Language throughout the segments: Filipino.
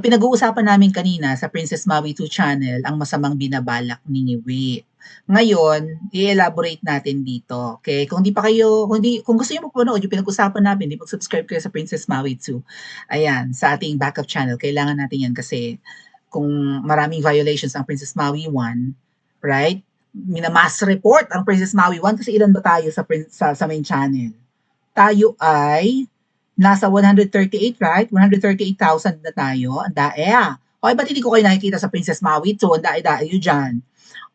Pinag-uusapan namin kanina sa Princess Maui 2 channel ang masamang binabalak ni Ngiwi. Ngayon, i-elaborate natin dito, okay? Kung gusto niyo mapanood yung pinag-usapan namin, di mag-subscribe kayo sa Princess Maui 2. Ayan, sa ating backup channel. Kailangan natin yan kasi kung maraming violations ang Princess Maui 1, right? Minamass report ang Princess Maui 1 kasi ilan ba tayo sa main channel? Tayo ay nasa 138, right? 138,000 na tayo. Ang dae. Okay, ba't hindi ko kayo nakikita sa Princess Maui 2? Ang dae-dae yun dyan.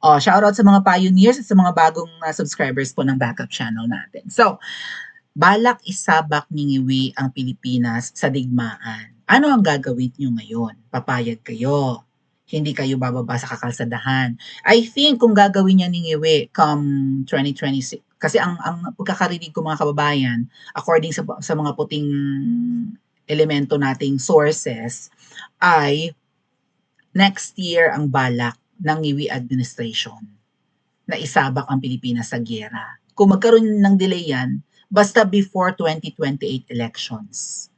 Shoutout sa mga pioneers at sa mga bagong subscribers po ng backup channel natin. So, balak isabak ni Ngiwi ang Pilipinas sa digmaan. Ano ang gagawin niyo ngayon? Papayag kayo? Hindi kayo bababa sa kakalsadahan? I think kung gagawin niya ni Ngiwi come 2026, kasi ang pagkakarinig ko mga kababayan, according sa mga puting elemento nating sources, ay next year ang balak ng Ngiwi administration na isabak ang Pilipinas sa giyera. Kung magkaroon ng delay yan, basta before 2028 elections,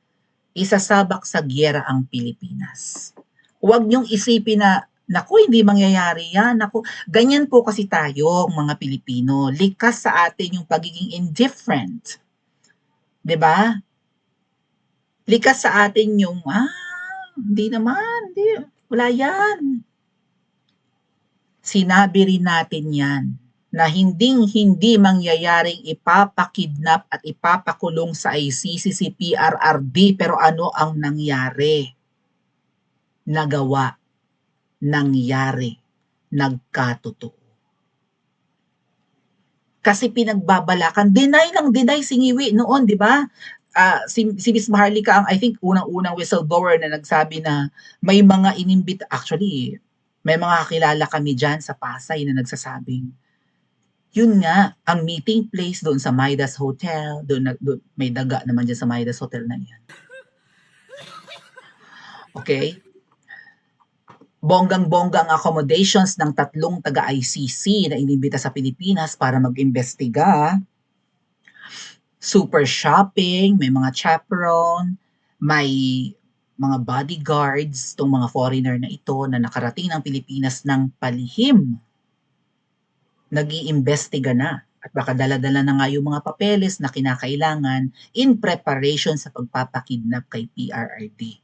isasabak sa giyera ang Pilipinas. Huwag niyong isipin na, naku, hindi mangyayari yan. Naku, ganyan po kasi tayo, mga Pilipino. Likas sa atin yung pagiging indifferent. 'Di ba? Likas sa atin yung, hindi naman, hindi, wala yan. Sinabi rin natin yan na hinding-hindi mangyayaring ipapakidnap at ipapakulong sa ICC si PRRD, pero ano ang nangyari? Nagawa, nangyari, nagkatotoo. Kasi pinagbabalakan, deny lang deny si Ngiwi noon, di ba? Si Miss Maharlika ang I think unang-unang whistleblower na nagsabi na may mga inimbita, actually, may mga kakilala kami dyan sa Pasay na nagsasabing, yun nga, ang meeting place doon sa Midas Hotel, doon may daga naman dyan sa Midas Hotel na yan. Okay? Bonggang-bongga ang accommodations ng tatlong taga-ICC na inimbita sa Pilipinas para mag-imbestiga. Super shopping, may mga chaperone, may mga bodyguards, itong mga foreigner na ito na nakarating ng Pilipinas ng palihim. Nag-iimbestiga na at baka dala-dala na nga yung mga papeles na kinakailangan in preparation sa pagpapakidnap kay PRRD.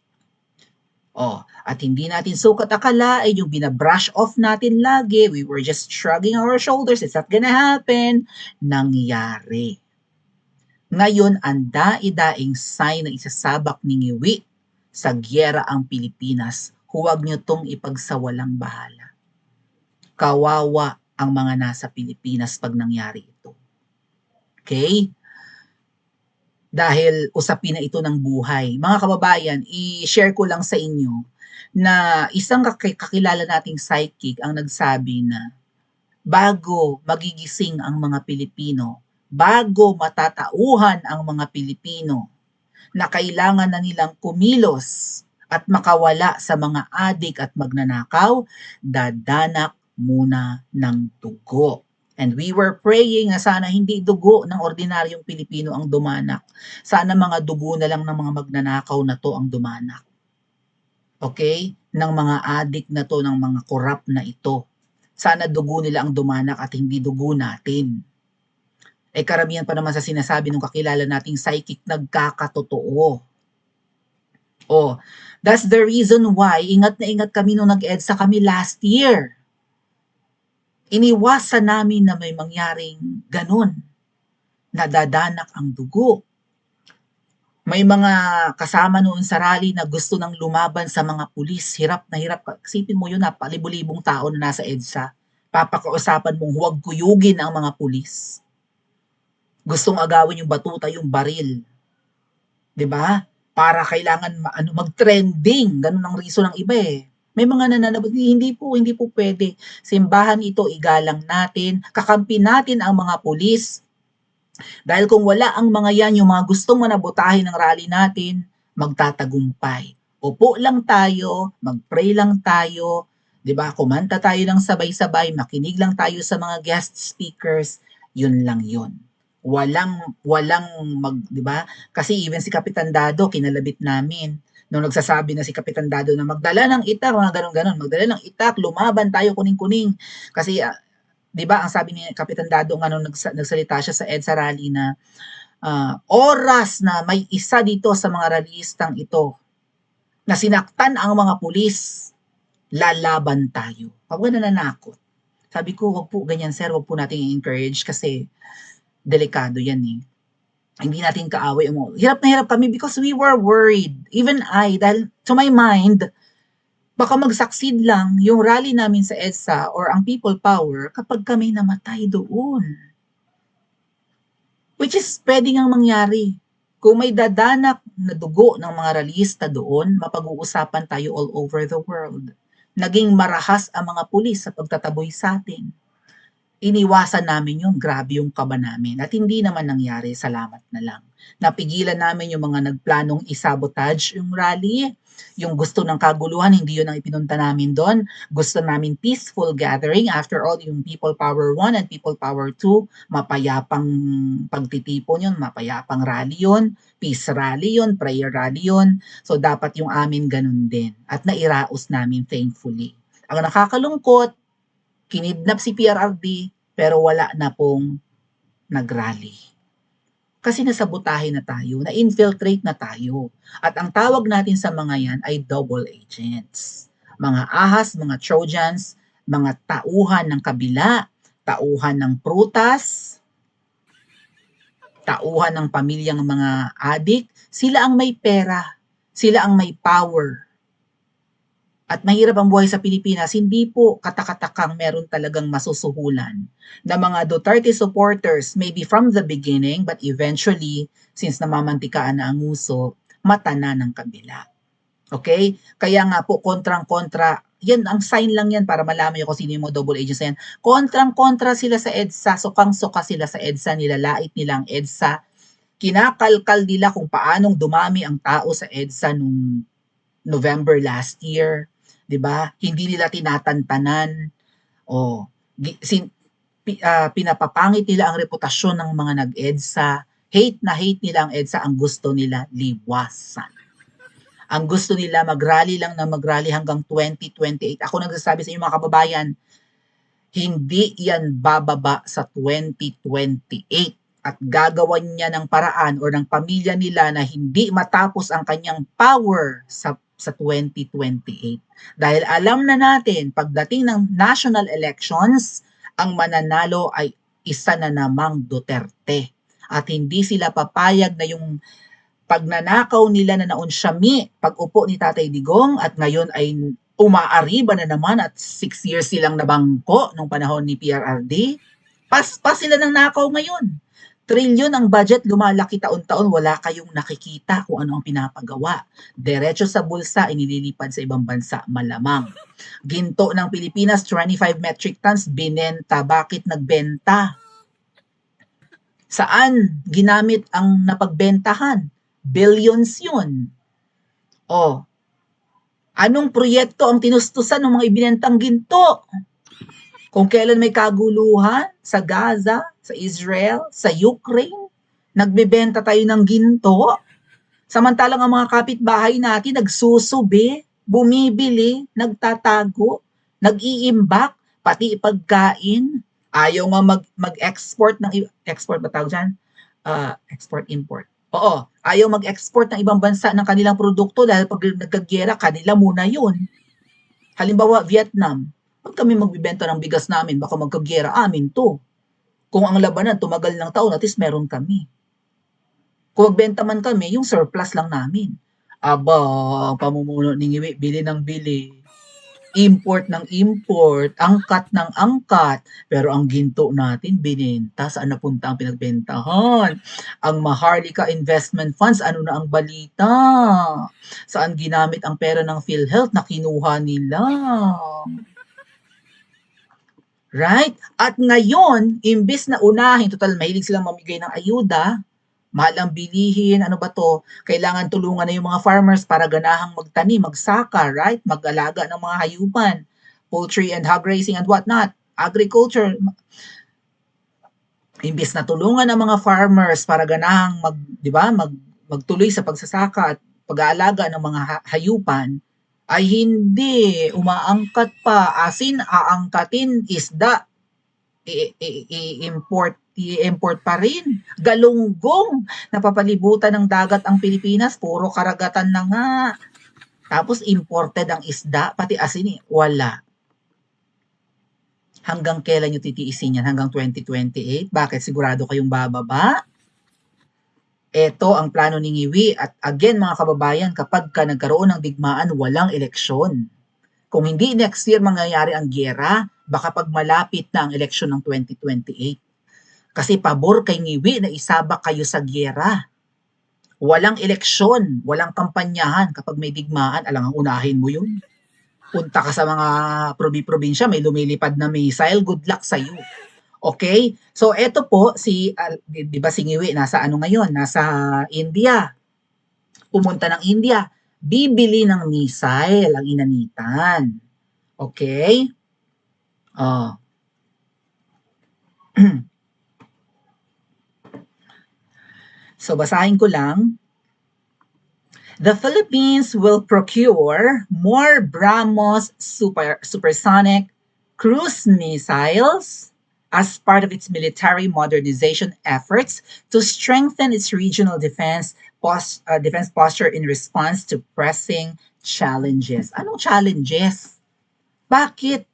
At hindi natin sukat akalain yung binabrush off natin lagi, we were just shrugging our shoulders, it's not gonna happen, nangyari. Ngayon, ang daing sign na isasabak ni Ngiwi sa giyera ang Pilipinas, huwag nyo tong ipagsawalang bahala. Kawawa ang mga nasa Pilipinas pag nangyari ito. Okay? Dahil usapin na ito ng buhay. Mga kababayan, i-share ko lang sa inyo na isang kakilala nating psychic ang nagsabi na bago magigising ang mga Pilipino, bago matatauhan ang mga Pilipino na kailangan na nilang kumilos at makawala sa mga adik at magnanakaw, dadanak muna ng dugo. And we were praying na sana hindi dugo ng ordinaryong Pilipino ang dumanak. Sana mga dugo na lang ng mga magnanakaw na to ang dumanak. Okay? Ng mga adik na to, ng mga korap na ito. Sana dugo nila ang dumanak at hindi dugo natin. Karamihan pa naman sa sinasabi ng kakilala nating psychic nagkakatotoo. That's the reason why ingat na ingat kami nung nag-EDSA kami last year. Iniwasan namin na may mangyaring ganun. Nadadanak ang dugo. May mga kasama noon sa rally na gusto nang lumaban sa mga pulis. Hirap na hirap. Isipin mo yun, libo-libong tao na nasa EDSA. Papakausapan mong huwag kuyugin ang mga pulis. Gustong agawin yung batuta, yung baril. 'Di ba? Para kailangan mag-trending. Ganun ang reason ng iba eh. May mga nananabag, hindi po pwede. Simbahan ito, igalang natin, kakampi natin ang mga pulis. Dahil kung wala ang mga yan, yung mga gustong manabotahin ng rally natin, magtatagumpay. Upo lang tayo, mag-pray lang tayo, 'di ba? Kumanta tayo ng sabay-sabay, makinig lang tayo sa mga guest speakers, yun lang yun. Walang 'di ba? Kasi even si Kapitan Dado kinalabit namin Nung nagsasabi na si Kapitan Dado na magdala ng itak, mga ganon-ganon, magdala ng itak, lumaban tayo kuning-kuning. Kasi, 'di ba, ang sabi ni Kapitan Dado nga nung nagsalita siya sa EDSA rally na oras na may isa dito sa mga rallyistang ito na sinaktan ang mga pulis, lalaban tayo. Huwag ka nananakot. Sabi ko, wag po ganyan sir, wag po natin i-encourage kasi delikado yan eh. Hindi natin kaaway mo. Hirap na hirap kami because we were worried. Even I, dahil to my mind, baka mag-succeed lang yung rally namin sa EDSA or ang people power kapag kami namatay doon. Which is pwede ngang mangyari. Kung may dadanak na dugo ng mga rallyista doon, mapag-uusapan tayo all over the world. Naging marahas ang mga pulis sa pagtataboy sa atin. Iniwasan namin yun, grabe yung kaba namin. At hindi naman nangyari, salamat na lang. Napigilan namin yung mga nagplanong isabotage yung rally. Yung gusto ng kaguluhan, hindi yun ang ipinunta namin doon. Gusto namin peaceful gathering. After all, yung People Power 1 and People Power 2, mapayapang pagtitipon yun, mapayapang rally yun, peace rally yun, prayer rally yun. So, dapat yung amin ganun din. At nairaos namin, thankfully. Ang nakakalungkot, kinidnap si PRRD, pero wala na pong nagrally. Kasi nasabotahe na tayo, na-infiltrate na tayo. At ang tawag natin sa mga yan ay double agents. Mga ahas, mga Trojans, mga tauhan ng kabila, tauhan ng prutas, tauhan ng pamilyang mga adik, sila ang may pera, sila ang may power. At mahirap ang buhay sa Pilipinas, hindi po katakatakang meron talagang masusuhulan na mga Duterte supporters, maybe from the beginning, but eventually, since namamantikaan na ang uso, mata na ng kabila. Okay? Kaya nga po, kontrang-kontra, yan, ang sign lang yan para malaman nyo kung sino yung mga double agents na yan. Kontrang-kontra sila sa EDSA, sukang-suka sila sa EDSA, nilalait nila ang EDSA, kinakalkal nila kung paanong dumami ang tao sa EDSA nung November last year. 'Di ba? Hindi nila tinatantanan o pinapapangit nila ang reputasyon ng mga nag-EDSA. Hate na hate nila ang EDSA, ang gusto nila liwasan. Ang gusto nila mag-rally lang na mag-rally hanggang 2028. Ako nagsasabi sa inyo mga kababayan, hindi yan bababa sa 2028 at gagawan niya ng paraan o ng pamilya nila na hindi matapos ang kanyang power sa 2028. Dahil alam na natin, pagdating ng national elections, ang mananalo ay isa na namang Duterte. At hindi sila papayag na yung pagnanakaw nila na naunsyami pag-upo ni Tatay Digong at ngayon ay umaariba na naman at 6 years silang nabangko nung panahon ni PRRD. Pas sila ng nakaw ngayon. Trilyon ang budget, lumalaki taon-taon, wala kayong nakikita kung ano ang pinapagawa. Diretso sa bulsa, inililipad sa ibang bansa, malamang. Ginto ng Pilipinas, 25 metric tons, binenta. Bakit nagbenta? Saan ginamit ang napagbentahan? Billions yun. O, anong proyekto ang tinustusan ng mga ibinentang ginto? Kung kailan may kaguluhan sa Gaza, sa Israel, sa Ukraine, nagbebenta tayo ng ginto. Samantalang ang mga kapitbahay natin nagsusubi, bumibili, nagtatago, nag-iimbak, pati pagkain. Ayaw nga mag-export ng export ba tawag dyan? Export-import. Oo, ayaw mag-export ng ibang bansa ng kanilang produkto dahil pag nagkagyera, kanila muna yun. Halimbawa, Vietnam. Pag kami magbibenta ng bigas namin, baka magkagyera, amin to. Kung ang labanan tumagal ng taon, at least meron kami. Kung magbenta man kami, yung surplus lang namin. Aba, pamumuno ni Ngiwi, bili ng bili. Import ng import, angkat ng angkat. Pero ang ginto natin, binenta. Saan napunta ang pinagbentahan? Ang Maharlika Investment Funds, ano na ang balita? Saan ginamit ang pera ng PhilHealth na kinuha nila? Right? At ngayon, imbis na unahin, total mahilig silang mamigay ng ayuda, mahal ang bilihin, ano ba to, kailangan tulungan na yung mga farmers para ganahang magtanim, magsaka, right? Mag-alaga ng mga hayupan, poultry and hog raising and whatnot, agriculture. Imbis na tulungan ng mga farmers para ganahang magtuloy sa pagsasaka at pag-aalaga ng mga hayupan ay hindi umaangkat pa, asin aangkatin isda, i-import pa rin. Galunggong, napapalibutan ng dagat ang Pilipinas, puro karagatan na nga. Tapos imported ang isda, pati asin, wala. Hanggang kailan nyo titiisin yan? Hanggang 2028? Bakit? Sigurado kayong bababa? Ito ang plano ni Ngiwi. At again, mga kababayan, kapag ka nagkaroon ng digmaan, walang eleksyon. Kung hindi next year mangyayari ang giyera, baka pag malapit na ang eleksyon ng 2028. Kasi pabor kay Ngiwi na isabak kayo sa giyera. Walang eleksyon, walang kampanyahan kapag may digmaan, alang ang unahin mo yun. Punta ka sa mga probinsya, may lumilipad na missile, good luck sa iyo. Okay? So eto po si 'di ba si Ngiwi nasa ano ngayon? Nasa India. Pumunta ng India, bibili ng missile ang inanitan. Okay? Oh. So basahin ko lang. The Philippines will procure more BrahMos supersonic cruise missiles as part of its military modernization efforts to strengthen its regional defense posture in response to pressing challenges. Anong challenges? Bakit?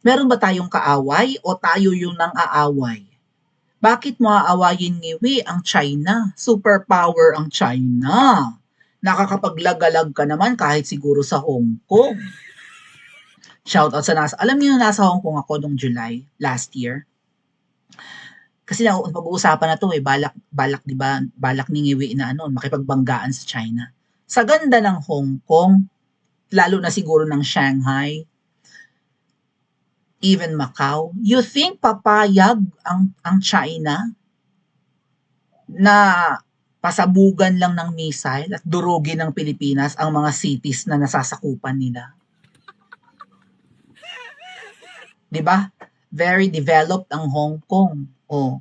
Meron ba tayong kaaway o tayo yung nang-aaway? Bakit mo aawayin Ngiwi ang China? Superpower ang China. Nakakapaglagalag ka naman kahit siguro sa Hong Kong. Shoutout sa nasa. Alam niyo nasa Hong Kong ako nung July last year. Kasi pag-uusapan na to balak 'di ba? Balak ni Ngiwi na makipagbanggaan sa China. Sa ganda ng Hong Kong, lalo na siguro ng Shanghai, even Macau, you think papayag ang China na pasabugan lang ng missile at durugin ng Pilipinas ang mga cities na nasasakupan nila? 'Di ba? Very developed ang Hong Kong.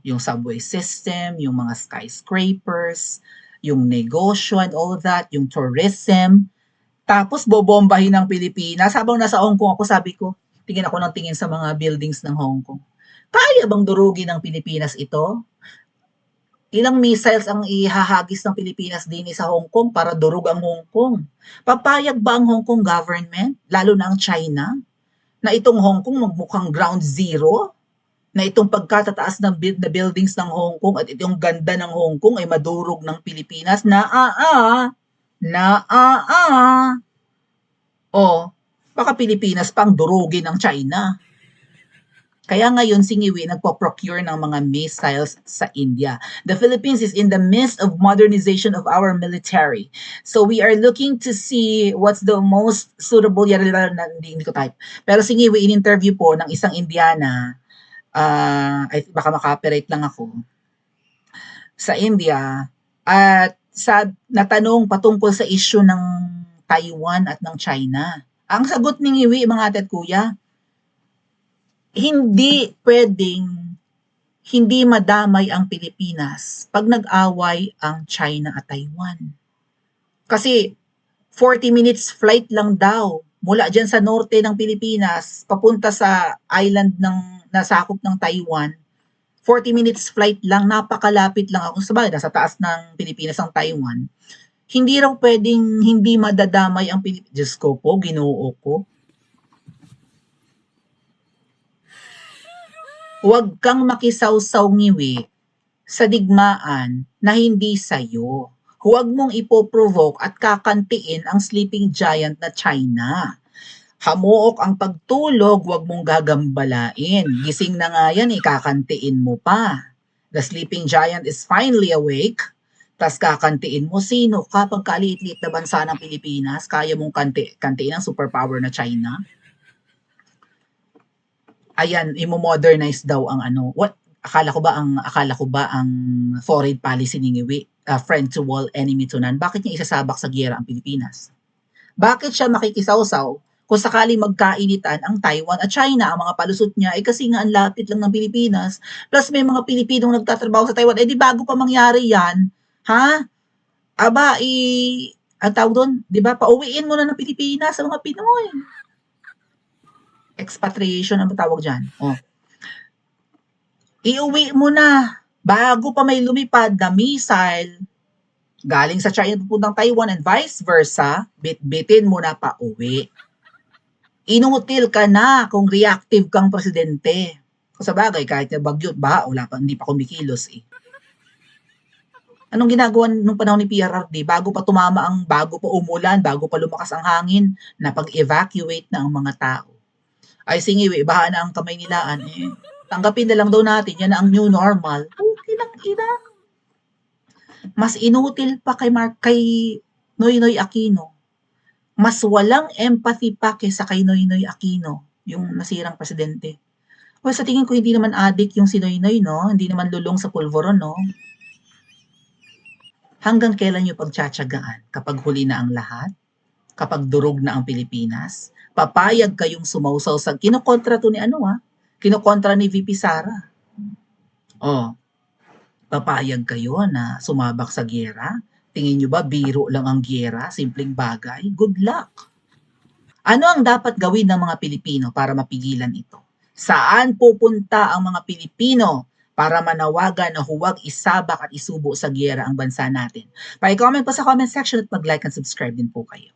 Yung subway system, yung mga skyscrapers, yung negosyo and all of that, yung tourism. Tapos bobombahin ng Pilipinas. Habang nasa Hong Kong ako, sabi ko, tingin ako ng tingin sa mga buildings ng Hong Kong. Kaya bang durugin ng Pilipinas ito? Ilang missiles ang ihahagis ng Pilipinas din sa Hong Kong para durug ang Hong Kong? Papayag ba ang Hong Kong government, lalo na ang China, na itong Hong Kong magmukhang ground zero? Na itong pagkatataas ng buildings ng Hong Kong at itong ganda ng Hong Kong ay madurog ng Pilipinas? Baka Pilipinas pang durugin ng China. Kaya ngayon si Ngiwi nagpo-procure ng mga missiles sa India. The Philippines is in the midst of modernization of our military. So we are looking to see what's the most suitable, hindi ko type. Pero si Ngiwi in-interview po ng isang Indiana, baka maka-copyright lang ako, sa India, at natanong patungkol sa issue ng Taiwan at ng China. Ang sagot ni Ngiwi, mga ate at kuya, hindi pwedeng hindi madamay ang Pilipinas pag nag-away ang China at Taiwan. Kasi 40 minutes flight lang daw mula dyan sa norte ng Pilipinas papunta sa island ng nasakop ng Taiwan. 40 minutes flight lang, napakalapit lang ako. Sabagay, nasa taas ng Pilipinas ang Taiwan. Hindi raw pwedeng hindi madadamay ang Pilipinas. Diyos ko po, Ginoo ko. Huwag kang makisawsaw Ngiwi sa digmaan na hindi sa'yo. Huwag mong ipoprovoke at kakantiin ang sleeping giant na China. Hamuok ang pagtulog, huwag mong gagambalain. Gising na nga yan, kakantiin mo pa. The sleeping giant is finally awake, tas kakantiin mo. Sino ka? Pagkaliit-liit na bansa ng Pilipinas, kaya mong kantiin ang superpower na China? Ayan, imo-modernize daw ang what akala ko ba ang foreign policy ni Ngiwi, friend to all, enemy to none? Bakit niya isasabak sa giyera ang Pilipinas? Bakit siya makikisawsaw kung sakaling magkainitan ang Taiwan at China? Ang mga palusot niya kasi nga ang lapit lang ng Pilipinas, plus may mga Pilipinong nagtatrabaho sa Taiwan. Di bago pa mangyari yan, ha? ang tawag doon, 'di ba, pauwiin mo na ng Pilipinas sa mga Pinoy. Expatriation, ano ba tawag diyan? Oh. Iuwi mo na bago pa may lumipad na missile galing sa China papuntang Taiwan and vice versa, bitbitin mo na pauwi. Inutil ka na kung reactive kang presidente. Sa bagay, kahit na bagyo, baha, wala pa, hindi pa kumikilos eh. Anong ginagawa nung panahon ni PRRD? Bago pa umulan, bago pa lumakas ang hangin, napag-evacuate na ang mga tao. Ay sige, baha na ang kamay nilaan. Eh, tanggapin na lang daw natin, yan na ang new normal. Okay lang, ina. Mas inutil pa kay Noynoy Aquino. Mas walang empathy pa kaysa kay Noynoy Aquino, yung nasirang presidente. Well, sa tingin ko hindi naman addict yung si Noynoy, no? Hindi naman lulong sa pulveron, no? Hanggang kailan nyo pagtsatsagaan? Kapag huli na ang lahat? Kapag durog na ang Pilipinas? Papayag kayong sumausaw sa... Kinokontra to ni Kinokontra ni VP Sara. Oh, papayag kayo na sumabak sa giyera? Tingin nyo ba biro lang ang giyera? Simpleng bagay? Good luck! Ano ang dapat gawin ng mga Pilipino para mapigilan ito? Saan pupunta ang mga Pilipino para manawagan na huwag isabak at isubo sa giyera ang bansa natin? Pa-comment po sa comment section at mag-like and subscribe din po kayo.